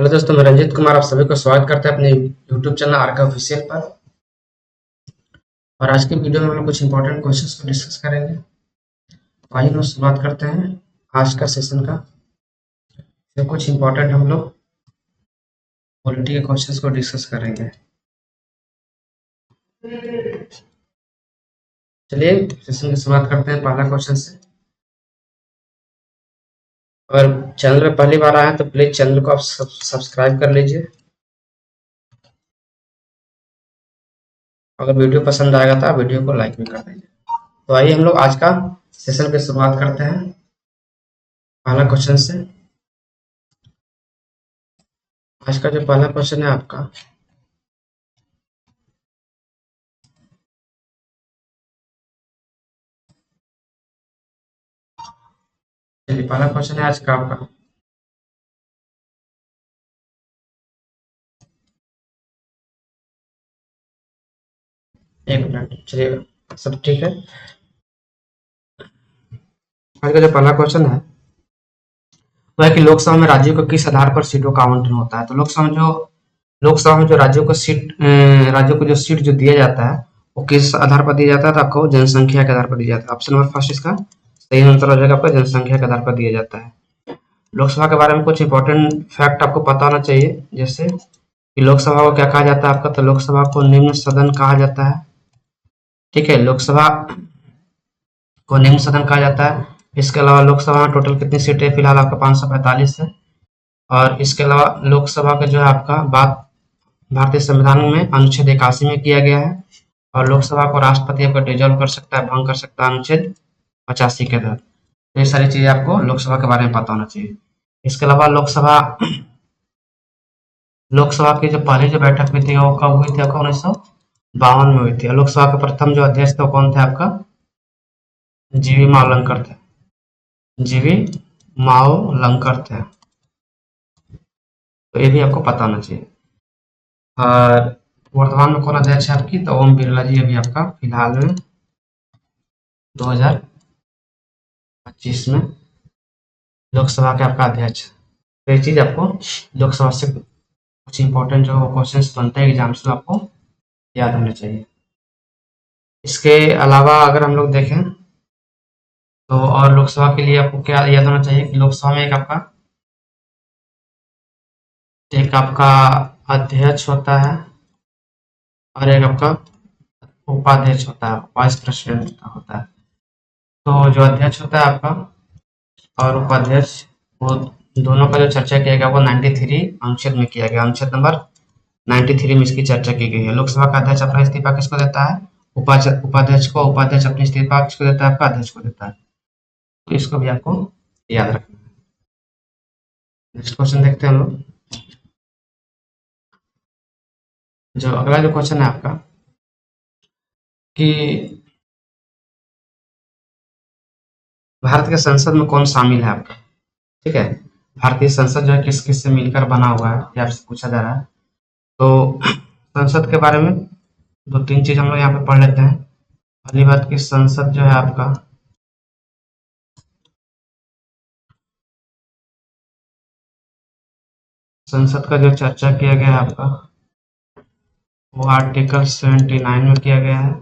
Hello दोस्तों, मैं रंजीत कुमार आप सभी को स्वागत करते हैं अपने यूट्यूब चैनल आर ऑफिशियल पर। और आज के वीडियो में हम लोग कुछ इंपॉर्टेंट क्वेश्चंस को डिस्कस करेंगे। तो आइए हम शुरुआत करते हैं आज का सेशन का। तो कुछ इंपॉर्टेंट हम लोग पॉलिटी के क्वेश्चंस को डिस्कस करेंगे। चलिए सेशन की शुरुआत करते हैं पहला क्वेश्चन से। अगर चैनल पे पहली बार आए हैं तो प्लीज चैनल को आप सब्सक्राइब कर लीजिए। अगर वीडियो पसंद आएगा तो आप वीडियो को लाइक भी कर दीजिए। तो आइए हम लोग आज का सेशन की शुरुआत करते हैं पहला क्वेश्चन से। आज का जो पहला क्वेश्चन है आपका, चलिए पहला क्वेश्चन है आज का आपका। एक मिनट, चलिए सब ठीक है। आज का जो पहला क्वेश्चन है वह है कि लोकसभा में राज्यों को किस आधार पर सीटों का आवंटन होता है। तो लोकसभा में जो राज्यों को जो सीट जो दिया जाता है वो किस आधार पर दिया जाता है। तो आपको जनसंख्या के आधार पर दिया जाता है। ऑप्शन नंबर फर्स्ट इसका सही आंसर हो जाएगा, आपका जनसंख्या के आधार पर दिया जाता है। लोकसभा के बारे में कुछ इंपॉर्टेंट फैक्ट आपको पता होना चाहिए, जैसे कि लोकसभा को क्या कहा जाता है आपका। तो लोकसभा को निम्न सदन कहा जाता है। ठीक है, लोकसभा को निम्न सदन कहा जाता है। इसके अलावा लोकसभा में टोटल कितनी सीटें फिलहाल आपका 545 है। और इसके अलावा लोकसभा का जो है आपका बात भारतीय संविधान में अनुच्छेद 81 में किया गया है। और लोकसभा को राष्ट्रपति आपका डिजॉल्व कर सकता है, भंग कर सकता है अनुच्छेद 85 के तहत। तो ये सारी चीजें आपको लोकसभा के बारे में पता होना चाहिए। इसके अलावा लोकसभा की जो पहली जो बैठक हुई थी वो कब हुई थी आपका 1952 में हुई थी। और लोकसभा के प्रथम जो अध्यक्ष थे वो कौन थे आपका, जीवी मावलंकर थे। जीवी मावलंकर थे, तो ये भी आपको पता होना चाहिए। और वर्तमान में कौन अध्यक्ष है आपकी, तो ओम बिरला जी अभी आपका फिलहाल में 2025 में लोकसभा के आपका अध्यक्ष। तो ये चीज आपको लोकसभा से कुछ इंपॉर्टेंट जो क्वेश्चंस बनते हैं एग्जाम्स में आपको याद होने चाहिए। इसके अलावा अगर हम लोग देखें तो और लोकसभा के लिए आपको क्या याद होना चाहिए कि लोकसभा में एक आपका अध्यक्ष होता है और एक आपका उपाध्यक्ष होता है, वाइस प्रेसिडेंट होता है। तो जो अध्यक्ष होता है आपका और उपाध्यक्ष, वो दोनों का जो चर्चा किया गया वो 93 अनुच्छेद में किया गया। अनुच्छेद नंबर 93 में इसकी चर्चा की गई है। लोकसभा का अध्यक्ष अपना इस्तीफा किसको देता है, उपाध्यक्ष को। उपाध्यक्ष अपने इस्तीफा किसको देता है, आपका अध्यक्ष को देता है। तो इसको भी आपको याद रखना है। नेक्स्ट क्वेश्चन देखते हैं हम लोग। जो अगला जो क्वेश्चन है आपका कि भारत के संसद में कौन शामिल है आपका। ठीक है, भारतीय संसद जो है किस किस से मिलकर बना हुआ है, ये आपसे पूछा जा रहा है। तो संसद के बारे में दो तीन चीज हम लोग यहाँ पे पढ़ लेते हैं। पहली बात की संसद जो है आपका संसद का जो चर्चा किया गया है आपका वो आर्टिकल 79 में किया गया है।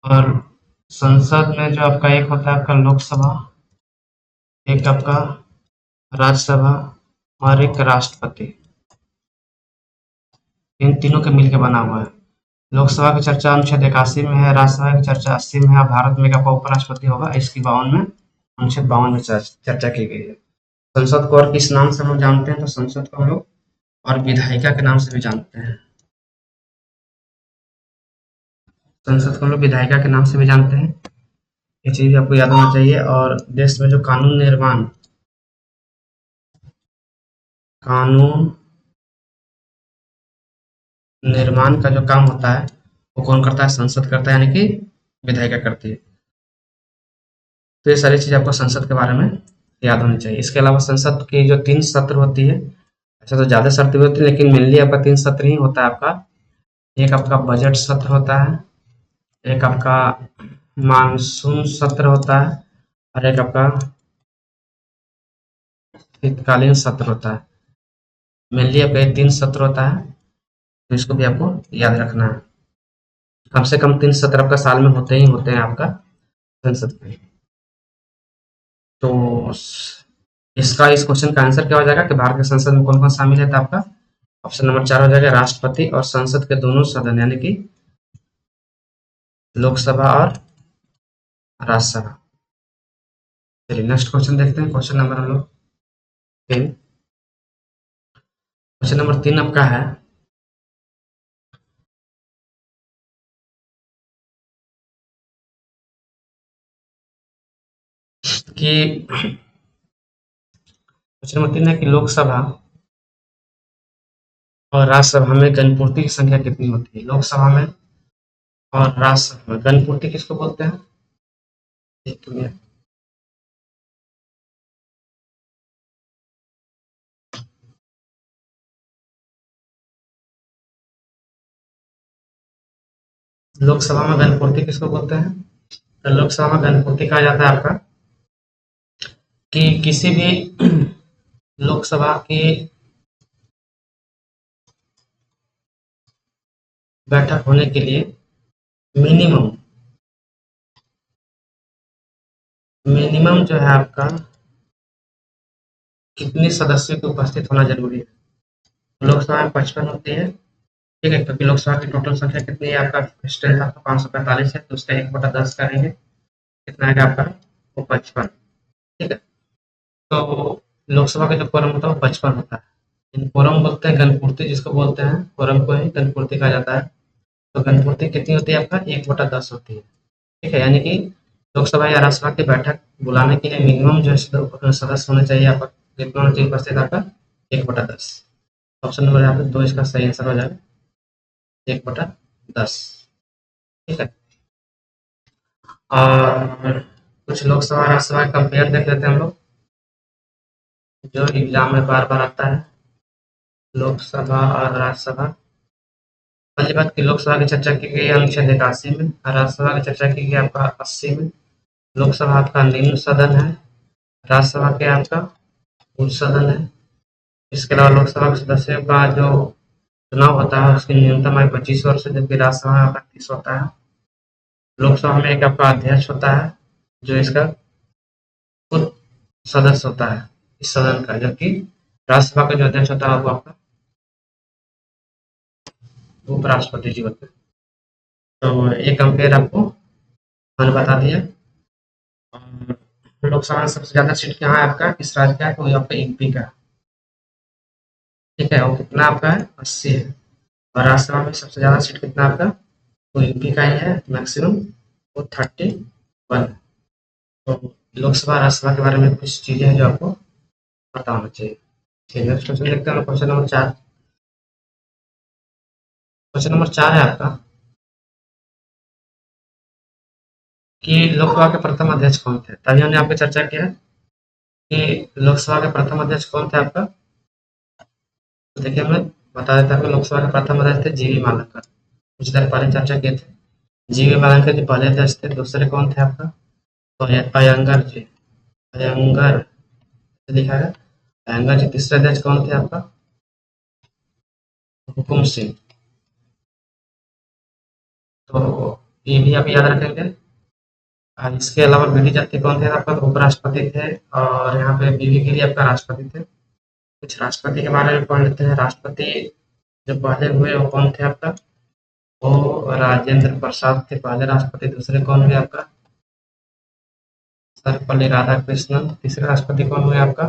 और संसद में जो आपका एक होता है आपका लोकसभा, एक आपका राज्यसभा और एक राष्ट्रपति, इन तीनों के मिलकर बना हुआ है। लोकसभा की चर्चा अनुच्छेद 81 में है, राज्यसभा की चर्चा 80 में है। भारत में आपका उपराष्ट्रपति होगा, इसकी 52 में अनुच्छेद 52 में चर्चा की गई है। संसद को और किस नाम से हम लोग जानते हैं, तो संसद को हम लोग और विधायिका के नाम से भी जानते हैं। संसद को हम लोग विधायिका के नाम से भी जानते हैं, ये चीज भी आपको याद होना चाहिए। और देश में जो कानून निर्माण का जो काम होता है वो कौन करता है, संसद करता है, यानी कि विधायिका करती है। तो ये सारी चीज आपको संसद के बारे में याद होनी चाहिए। इसके अलावा संसद की जो 3 सत्र होती है, अच्छा तो ज्यादा सत्र भी होती है लेकिन मेनली आपका 3 सत्र ही होता है आपका। एक आपका बजट सत्र होता है, एक आपका मानसून सत्र होता है और एक आपका शीतकालीन सत्र होता है। मेनली आपका ये 3 सत्र होता है, तो इसको भी आपको याद रखना है। कम से कम 3 सत्र आपका साल में होते ही होते हैं आपका संसद में। तो इसका इस क्वेश्चन का आंसर क्या हो जाएगा कि भारत के संसद में कौन कौन शामिल है, तो आपका ऑप्शन नंबर 4 हो जाएगा राष्ट्रपति और संसद के दोनों सदन, यानी कि लोकसभा और राज्यसभा। चलिए नेक्स्ट क्वेश्चन देखते हैं। क्वेश्चन नंबर हम लोग 3। क्वेश्चन नंबर 3 आपका है कि क्वेश्चन नंबर 3 है कि लोकसभा और राज्यसभा में गणपूर्ति की संख्या कितनी होती है। लोकसभा में और राज्यसभा में गणपूर्ति किसको बोलते हैं? एक मिनट। लोकसभा में गणपूर्ति किसको बोलते हैं? तो लोकसभा में गणपूर्ति कहा जाता है आपका कि किसी भी लोकसभा की बैठक होने के लिए मिनिमम मिनिमम जो है आपका कितने सदस्यों की उपस्थित होना जरूरी है। लोकसभा में 55 होती है, ठीक है, क्योंकि लोकसभा की टोटल संख्या कितनी है, आपका स्ट्रेंथ आपका 545 है, तो उसका 1/10 करेंगे, कितना आएगा आपका, वो 55, ठीक है। तो लोकसभा का जो कोरम होता है वो 55 होता है। इन कोरम बोलते हैं गणपूर्ति, जिसको बोलते हैं कोरम को ही गणपूर्ति कहा जाता है। तो गणपूर्ति कितनी होती है आपका, 1/10 होती है, ठीक है। यानी कि लोकसभा या राज्यसभा की बैठक बुलाने के लिए मिनिमम जो है सदस्य होने चाहिए, आपका कितना होना चाहिए उपस्थित, आपका 1/10। ऑप्शन नंबर यहाँ पे 2 इसका सही आंसर हो जाएगा, 1/10, ठीक है। और कुछ लोकसभा राज्यसभा कंपेयर देख लेते हैं हम लोग, जो एग्जाम में बार बार आता है, लोकसभा और राज्यसभा। पहली बात की लोकसभा की चर्चा की गई अनुच्छेद 81 में, और राज्यसभा की चर्चा की गई आपका 80 में। लोकसभा आपका निम्न सदन है, राज्यसभा के आपका उच्च सदन है। इसके अलावा लोकसभा के सदस्यों का जो चुनाव होता है उसकी न्यूनतम आयु 25 वर्ष है, जबकि राज्यसभा में आपका 30 होता है। लोकसभा में एक आपका अध्यक्ष होता है जो इसका खुद सदस्य होता है इस सदन का, जबकि राज्यसभा का जो अध्यक्ष होता है वो आपका उपराष्ट्रपति जी होते हैं। तो ये कंपेयर आपको मैंने बता दिया। और लोकसभा में सबसे ज्यादा सीट कहाँ है आपका, किस राज्य का है, तो ये आपका यूपी का, ठीक है। वो कितना आपका है, 80 है। और राज्यसभा में सबसे ज्यादा सीट कितना आपका, वो यूपी का ही है, मैक्सिमम वो 31। तो लोकसभा राज्यसभा के बारे में कुछ चीजें हैं जो आपको पता होना चाहिए। ठीक, नेक्स्ट क्वेश्चन देखते हैं, क्वेश्चन नंबर 4। क्वेश्चन नंबर 4 है आपका कि लोकसभा के प्रथम अध्यक्ष कौन थे। तभी हमने आपको चर्चा किया कि लोकसभा के प्रथम अध्यक्ष कौन थे आपका। तो देखिए हमें बता देता है कि लोकसभा के प्रथम अध्यक्ष थे जीवी मालंकर, कुछ देर पहले चर्चा किए थे। जीवी मालंकर जी पहले अध्यक्ष थे। दूसरे कौन थे आपका, तो अयंगर जी, अयंगर लिखा है, अयंगर जी। तीसरे अध्यक्ष कौन थे आपका, हुकुम सिंह। तो ये भी आप याद रखेंगे। और इसके अलावा बीडी जत्ती कौन थे आपका, तो उपराष्ट्रपति थे, और यहाँ पे बीवी गिरी आपका राष्ट्रपति थे। कुछ राष्ट्रपति के बारे में पढ़ लेते हैं। राष्ट्रपति जो पहले हुए वो कौन थे आपका, वो राजेंद्र प्रसाद थे पहले राष्ट्रपति। दूसरे कौन हुए आपका, सर्वपल्ली राधाकृष्णन। तीसरे राष्ट्रपति कौन हुए आपका,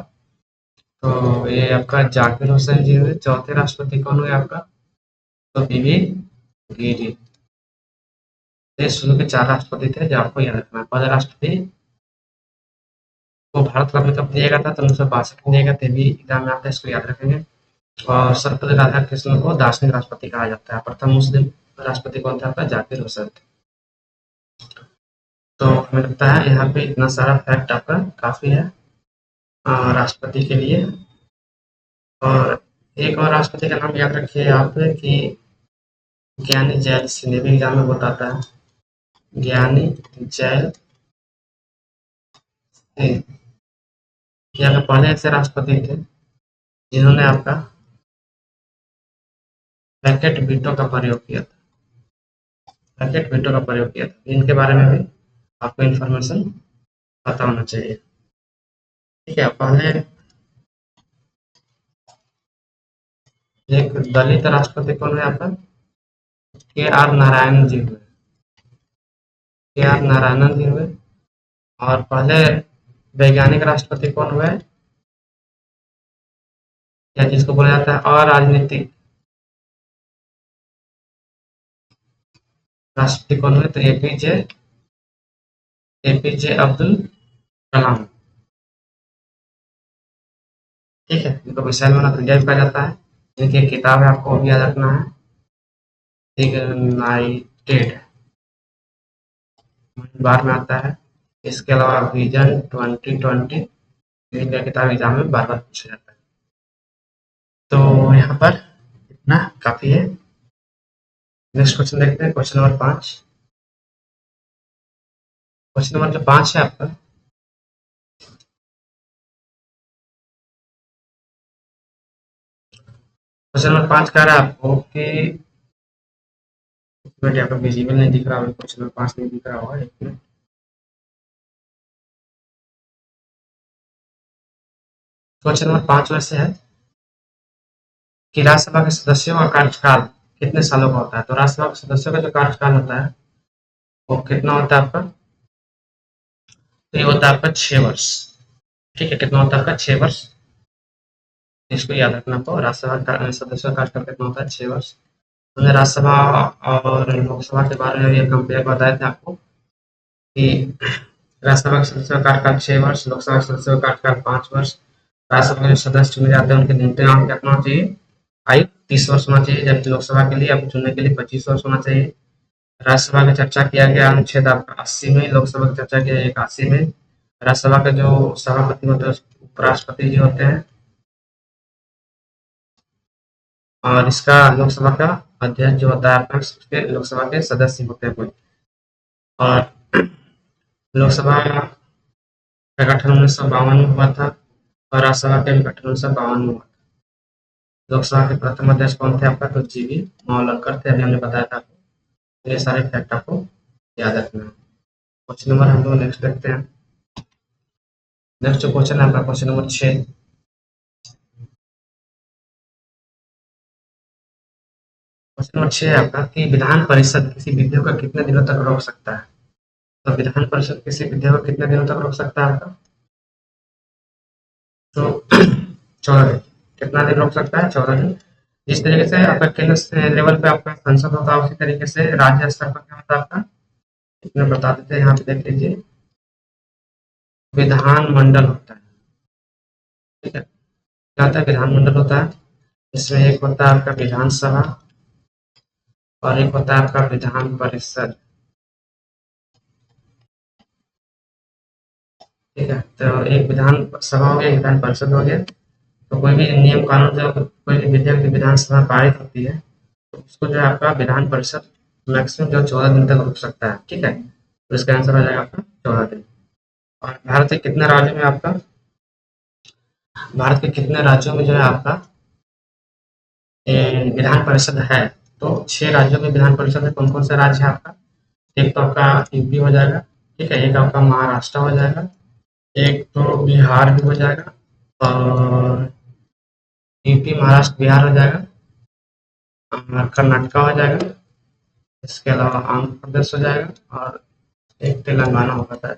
तो ये आपका जाकिर हुसैन जी हुए। चौथे राष्ट्रपति कौन हुए आपका, तो बीबी गिरी। ये शुरू के 4 राष्ट्रपति थे जो आपको याद रखना है। पहले राष्ट्रपति को भारत रत्न कब दिया गया था, तो 1962 में दिया गया था, भी एग्जाम में आता है, इसको याद रखेंगे। और सर्वपल्ली राधाकृष्णन को दार्शनिक राष्ट्रपति कहा जाता है। प्रथम मुस्लिम राष्ट्रपति कौन था आपका, जाकिर हुसैन थे। तो हमें लगता है यहाँ पे इतना सारा फैक्ट आपका काफी है राष्ट्रपति के लिए। और एक और राष्ट्रपति का नाम याद रखिए आप कि ज्ञानी जैल सिंह, भी एग्जाम में बताता है, ज्ञानी जैल सिंह। ये आपके पहले ऐसे राष्ट्रपति थे जिन्होंने आपका पैकेट वीटो का प्रयोग किया था, पैकेट वीटो का प्रयोग किया था। इनके बारे में भी आपको इन्फॉर्मेशन पता होना चाहिए। ठीक है, पहले एक दलित राष्ट्रपति कौन है आपका? के आर नारायण जी हुए, के आर नारायणन जी हुए। और पहले वैज्ञानिक राष्ट्रपति कौन हुए, या जिसको बोला जाता है अराजनीतिक राष्ट्रपति कौन हुए? तो एपीजे अब्दुल कलाम। ठीक है, इनको मिसाइल मैन ऑफ इंडिया भी कहा जाता है। इनकी एक किताब है, आपको भी याद रखना है, इग्नाइटेड, बार में आता है। इसके अलावा विजन 2020, इनका किताब एग्जाम में बार बार पूछा जाता है। तो यहाँ पर इतना काफी है। नेक्स्ट क्वेश्चन देखते हैं, क्वेश्चन नंबर 5। क्वेश्चन नंबर जो 5 है आपका, क्वेश्चन नंबर 5 कह रहा है आपको कि मिनट, यहाँ पर विजिबल नहीं दिख रहा होगा, क्वेश्चन नंबर 5 नहीं दिख रहा होगा, एक मिनट। क्वेश्चन नंबर 5 वैसे है कि राज्यसभा के सदस्यों का कार्यकाल कितने सालों का होता है? तो राज्यसभा के सदस्यों का जो कार्यकाल होता है वो कितना होता है आपका? तो ये होता है आपका 6 वर्ष। ठीक है, कितना होता है आपका? 6 वर्ष। इसको याद रखना आपको, राज्यसभा का सदस्यों का कार्यकाल कितना होता है? 6 वर्ष। हमने राज्यसभा और लोकसभा के बारे में ये कंपेयर बताए थे आपको कि राज्यसभा के सदस्यों का कार्यकाल 6 वर्ष, लोकसभा के सदस्यों का कार्यकाल 5 वर्ष। राज्यसभा के जो सदस्य चुने जाते हैं उनके न्यूनतम कितना होना चाहिए? आयु 30 वर्ष होना चाहिए, जबकि लोकसभा के लिए आपको चुनने के लिए 25 वर्ष होना चाहिए। राज्यसभा की चर्चा किया गया अनुच्छेद आपका 80 में, लोकसभा की चर्चा किया 81 में। राज्यसभा के जो सभापति होते हैं उपराष्ट्रपति जी होते हैं, और इसका लोकसभा का अध्यक्ष जो होता है आपका, उसके लोकसभा के सदस्य होते हैं कोई। और लोकसभा का गठन 1952 में हुआ था, और राज्यसभा का भी गठन 1952 में हुआ था। लोकसभा के प्रथम अध्यक्ष कौन थे आपका? तो जीवी मावलंकर थे, अभी हमने बताया था आपको। तो ये सारे फैक्ट आपको याद रखना है। क्वेश्चन नंबर हम लोग नेक्स्ट देखते हैं। नेक्स्ट जो क्वेश्चन है आपका, क्वेश्चन नंबर 6। क्वेश्चन नंबर 6 है आपका कि विधान परिषद किसी विधेयक को कितने दिनों तक रोक सकता है? तो विधान परिषद किसी विधेयक को कितने दिनों तक रोक सकता है आपका? तो 14 दिन। कितना दिन रोक सकता है? 14 दिन। जिस तरीके से आपका केंद्र लेवल पे आपका संसद होता है, उसी तरीके से राज्य स्तर पर क्या होता है आपका? इसमें बता देते हैं, यहाँ पे देख लीजिए, विधानमंडल होता है। ठीक है, क्या होता है? विधानमंडल होता है। इसमें एक होता है आपका विधानसभा, और एक होता है आपका विधान परिषद। ठीक है, तो एक विधान सभा हो गया, एक विधान परिषद हो गया। तो कोई भी नियम कानून जब कोई भी विधेयक की विधानसभा पारित होती है, तो उसको जो है आपका विधान परिषद मैक्सिमम जो 14 दिन तक रुक सकता है। ठीक है, तो इसका आंसर हो जाएगा आपका 14 दिन। और भारत के कितने राज्यों में आपका, भारत के कितने राज्यों में जो है आपका विधान परिषद है? तो 6 राज्यों में विधान परिषद है। कौन कौन से राज्य है आपका? एक तो आपका यूपी हो जाएगा, ठीक है, एक आपका महाराष्ट्र हो जाएगा, एक तो बिहार भी हो जाएगा, और यूपी महाराष्ट्र बिहार हो जाएगा, कर्नाटका हो जाएगा, इसके अलावा आंध्र प्रदेश हो जाएगा, और एक तेलंगाना होगा शायद,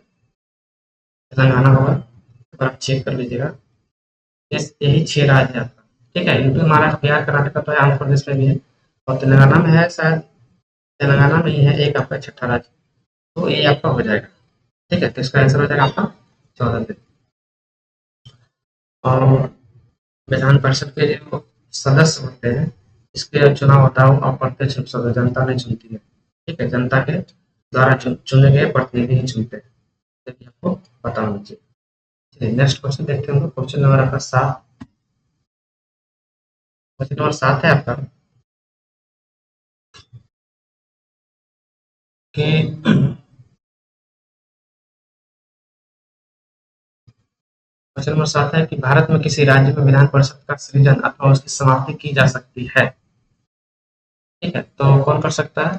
तेलंगाना होगा। तो आप चेक कर लीजिएगा, यही 6 राज्य है आपका। ठीक है, यूपी महाराष्ट्र बिहार कर्नाटका तो है, आंध्र प्रदेश में भी है, और तेलंगाना में है शायद, तेलंगाना में ही है एक आपका छठा राज्य। तो ये आपका हो जाएगा। ठीक है, तो इसका आंसर हो जाएगा आपका 14 दिन। और विधान परिषद के जो सदस्य होते हैं, इसके चुनाव होता है वो अप्रत्यक्ष रूप से जनता नहीं चुनती है। ठीक है, जनता के द्वारा चुने गए प्रतिनिधि ही चुनते हैं। तो ये आपको पता होना चाहिए। चलिए नेक्स्ट क्वेश्चन देखते हैं, क्वेश्चन नंबर आपका 7। क्वेश्चन नंबर 7 है आपका कि क्वेश्चन नंबर 7 है कि भारत में किसी राज्य में विधान परिषद का सृजन अथवा उसकी समाप्ति की जा सकती है? ठीक है, तो कौन कर सकता है?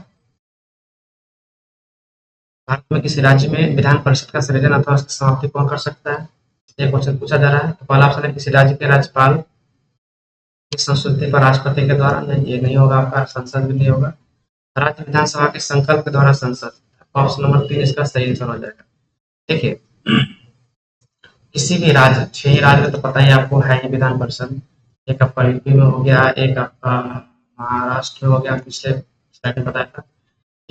भारत में किसी राज्य में विधान परिषद का सृजन अथवा उसकी समाप्ति कौन कर सकता है? ये क्वेश्चन पूछा जा रहा है। तो पहला ऑप्शन है किसी राज्य के राज्यपाल की संस्तुति पर राष्ट्रपति के द्वारा। नहीं, ये नहीं होगा आपका, संसद भी नहीं होगा। राज्य विधानसभा के संकल्प के द्वारा संसद। ऑप्शन नंबर 3 इसका सही आंसर हो जाएगा। देखिए, किसी भी राज्य, 6 राज्य में तो पता ही आपको है ही विधान परिषद। एक आपका यूपी में हो गया, एक आपका महाराष्ट्र में हो गया, पिछले स्लाइड में बताया था।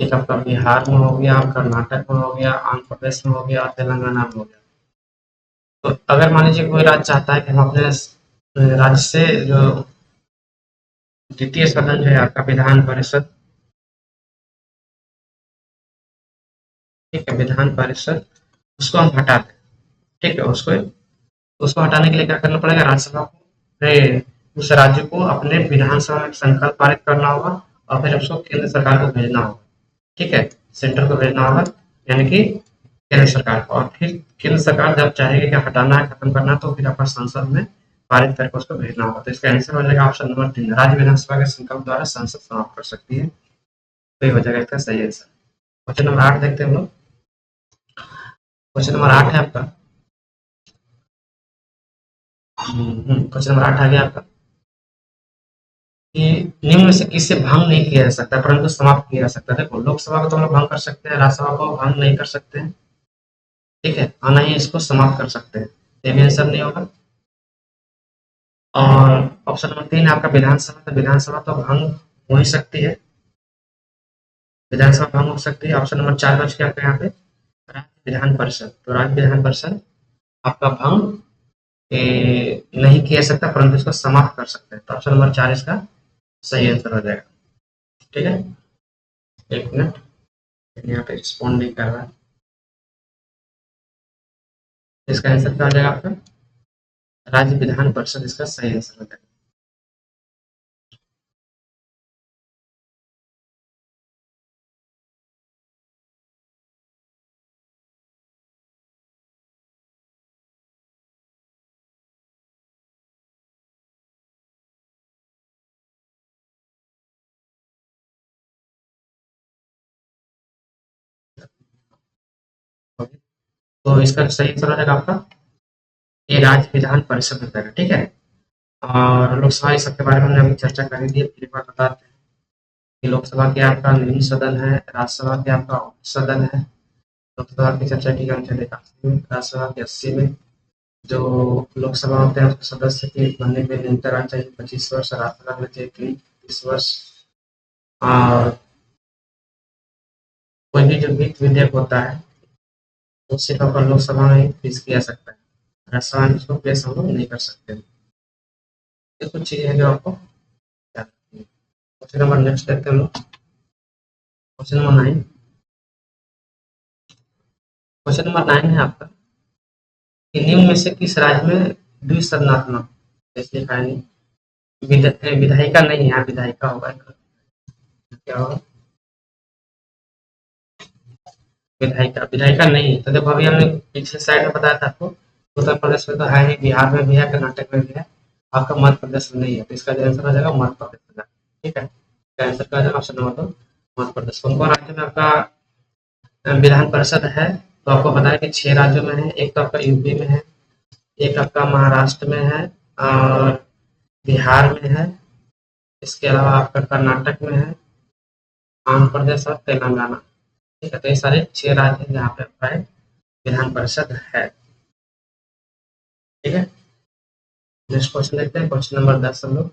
एक आपका बिहार में हो गया, कर्नाटक में हो गया, आंध्र प्रदेश में हो गया और तेलंगाना में हो गया। तो अगर मान लीजिए कोई राज्य चाहता है कि हम अपने राज्य से जो द्वितीय सदन जो है आपका विधान परिषद, ठीक है, विधान परिषद, उसको हम हटा दें। ठीक है, उसको उसको हटाने के लिए क्या करना पड़ेगा? राज्यसभा को, उस राज्य को अपने विधानसभा में संकल्प पारित करना होगा और फिर उसको केंद्र सरकार को भेजना होगा। ठीक है, सेंटर को भेजना होगा, यानी कि केंद्र सरकार को। और फिर केंद्र सरकार जब चाहेगी कि हटाना है, खत्म करना है, तो फिर अपना संसद में पारित करके उसको भेजना होगा। तो इसका आंसर हो जाएगा ऑप्शन नंबर 3, राज्य विधानसभा के संकल्प द्वारा संसद समाप्त कर सकती है। तो ये हो जाएगा इसका सही आंसर। क्वेश्चन नंबर 8 देखते हैं हम लोग। क्वेश्चन नंबर 8 है आपका। क्वेश्चन नंबर 8 आ गया आपका कि निम्न में से किससे भंग नहीं किया जा सकता परंतु समाप्त किया जा सकता है? देखो, लोकसभा को तो हम लोग भंग कर सकते हैं, राज्यसभा को भंग नहीं कर सकते हैं। ठीक है, और ना ही इसको समाप्त कर सकते हैं। ये भी आंसर नहीं होगा। और ऑप्शन नंबर 3 आपका विधानसभा, तो विधानसभा तो भंग हो ही सकती है, विधानसभा भंग हो सकती है। ऑप्शन नंबर 4 बच गया आपका यहाँ पे, राज्य विधान परिषद। तो राज्य विधान परिषद आपका भंग नहीं किया जा सकता परंतु इसको समाप्त कर सकते हैं। तो ऑप्शन नंबर 4 इसका सही आंसर हो जाएगा। ठीक है, एक मिनट, यहाँ पे रिस्पॉन्ड नहीं कर रहा है। इसका आंसर क्या हो जाएगा आपका? राज्य विधान परिषद इसका सही आंसर हो जाएगा। तो इसका सही आंसर हो जाएगा आपका, ये राज्य विधान परिषद होता है। ठीक है, और लोकसभा इस सबके बारे में हमने अभी चर्चा कर ली थी। फिर एक बार बताते हैं कि लोकसभा के आपका निम्न सदन है, राज्यसभा के आपका उच्च सदन है। लोकसभा की चर्चा की हम चले 80 में, राज्यसभा के 80 में। जो लोकसभा होते हैं उसके सदस्य के बनने के लिए न्यूनतम आयु चाहिए 25 वर्ष, राज्यसभा में चाहिए 30 वर्ष। और कोई भी जो वित्त विधेयक होता है वो सिर्फ अपन लोकसभा में पेश किया जा सकता है, राज्यसभा में उसको पेश हम लोग नहीं कर सकते। ये कुछ चीजें हैं जो आपको याद रखनी है। क्वेश्चन नंबर नेक्स्ट देखते हैं हम लोग। Question number 9। क्वेश्चन नंबर 9 है आपका कि निम्न में से किस राज्य में द्विसदनात्मक, जैसे लिखा है नहीं, विधायिका नहीं है, यहाँ विधायिका होगा, क्या होगा? विधायिका, विधायिका नहीं। तो देखो, अभी हमने पिछले साइड में बताया था आपको, उत्तर प्रदेश में तो है ही, बिहार में भी है, कर्नाटक में भी है, आपका मध्य प्रदेश में नहीं है। तो इसका जो आंसर हो जाएगा मध्य प्रदेश में। ठीक है, इसका आंसर क्या हो जाएगा? Option number 2 Madhya Pradesh. कौन कौन राज्य में आपका विधान परिषद है? तो आपको बताया कि 6 राज्यों में है। एक तो आपका यूपी में है, एक आपका महाराष्ट्र में है, और बिहार में है, इसके अलावा आपका कर्नाटक में है, आंध्र प्रदेश और तेलंगाना। ठीक है, तो ये सारे 6 राज्य हैं जहाँ पे आपका विधान परिषद है। ठीक है, नेक्स्ट क्वेश्चन देखते हैं, क्वेश्चन नंबर 10 हम लोग।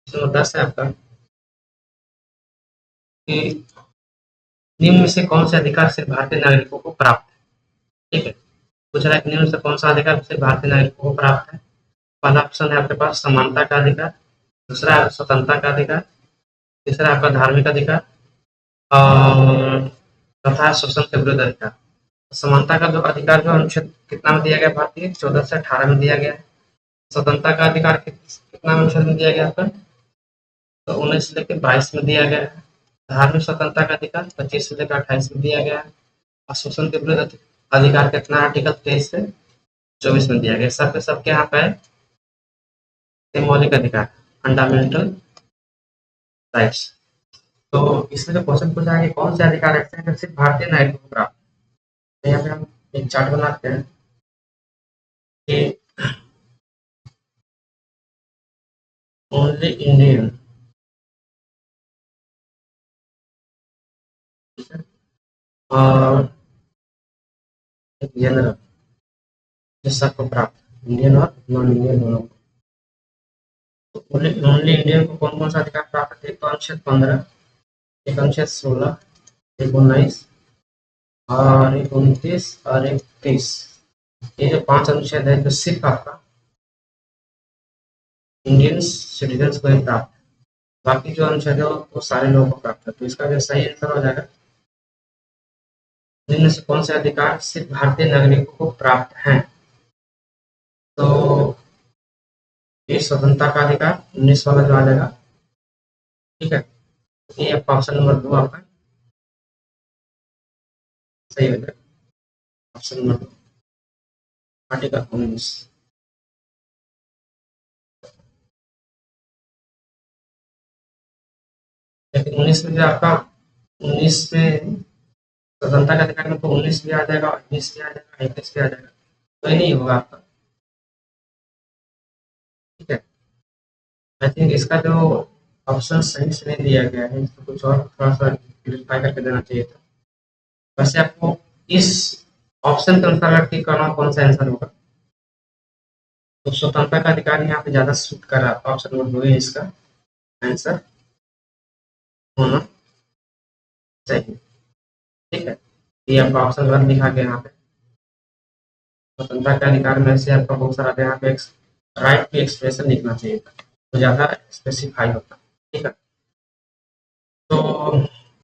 क्वेश्चन नंबर 10 है आपका कि निम्न में से कौन से अधिकार सिर्फ भारतीय नागरिकों को प्राप्त है? ठीक है, पूछ रहा है कि निम्न से कौन सा अधिकार सिर्फ भारतीय नागरिकों को प्राप्त है। पहला ऑप्शन है आपके पास समानता का अधिकार, दूसरा है स्वतंत्रता का अधिकार, तीसरा आपका धार्मिक अधिकार, और चौथा शोषण के विरुद्ध अधिकार। समानता का जो अधिकार जो अनुच्छेद कितना में दिया गया? भारतीय 14 से 18 में दिया गया है। स्वतंत्रता का अधिकार कितना अनुच्छेद में दिया गया आपका? तो 19 से लेकर 22 में दिया गया है। धार्मिक स्वतंत्रता का अधिकार 25 से लेकर 28 में दिया गया है। और शोषण के विरुद्ध अधिकार कितना? आर्टिकल 23 से 24 में दिया गया। सब के यहाँ पे है मौलिक अधिकार, फंडामेंटल राइट्स। तो इसमें जो क्वेश्चन पूछा है कि कौन से अधिकार ऐसे हैं जो सिर्फ भारतीय नागरिकों को प्राप्त है। तो यहाँ पे हम एक चार्ट बनाते हैं कि ओनली इंडियन, और जनरल, जो सबको प्राप्त, इंडियन और नॉन इंडियन दोनों को। तो ओनली इंडियन को कौन कौन सा अधिकार प्राप्त है? एक तो अनुच्छेद 15, एक अनुच्छेद 16, एक 19 और एक 29 और एक 30। ये जो 5 अनुच्छेद है जो सिर्फ आपका इंडियन सिटीजन्स को ही प्राप्त है। बाकी जो अनुच्छेद है वो सारे लोगों को प्राप्त है। तो इसका जो सही आंसर हो जाएगा, निम्न से कौन से अधिकार सिर्फ भारतीय नागरिकों को प्राप्त हैं? तो ये स्वतंत्रता का अधिकार 19 वाला जो आ जाएगा, ठीक है। ये आपका ऑप्शन नंबर 2 आपका सही हो जाएगा, ऑप्शन नंबर 2 आर्टिकल 19। लेकिन 19 में भी आपका 19 में स्वतंत्रता का अधिकार में तो 19 भी आ जाएगा, 20 भी आ जाएगा, 21 भी आ जाएगा, तो ये नहीं होगा आपका, ठीक है। आई थिंक इसका जो ऑप्शन सही से नहीं दिया गया है, इसको कुछ और थोड़ा सा क्लियरिफाई करके देना चाहिए था। वैसे आपको इस ऑप्शन के अनुसार अगर टिक करना हो कौन सा आंसर होगा, तो स्वतंत्रता का अधिकार यहाँ पे ज्यादा सूट कर रहा है, ऑप्शन नंबर 2 है इसका आंसर होना चाहिए, ठीक है। ये आपका ऑप्शन गलत लिखा गया यहाँ पे। स्वतंत्रता के अधिकार में से आपका बहुत सारा यहाँ पे राइट टू एक्सप्रेशन लिखना चाहिए था, तो ज्यादा स्पेसिफाई होता, ठीक है। तो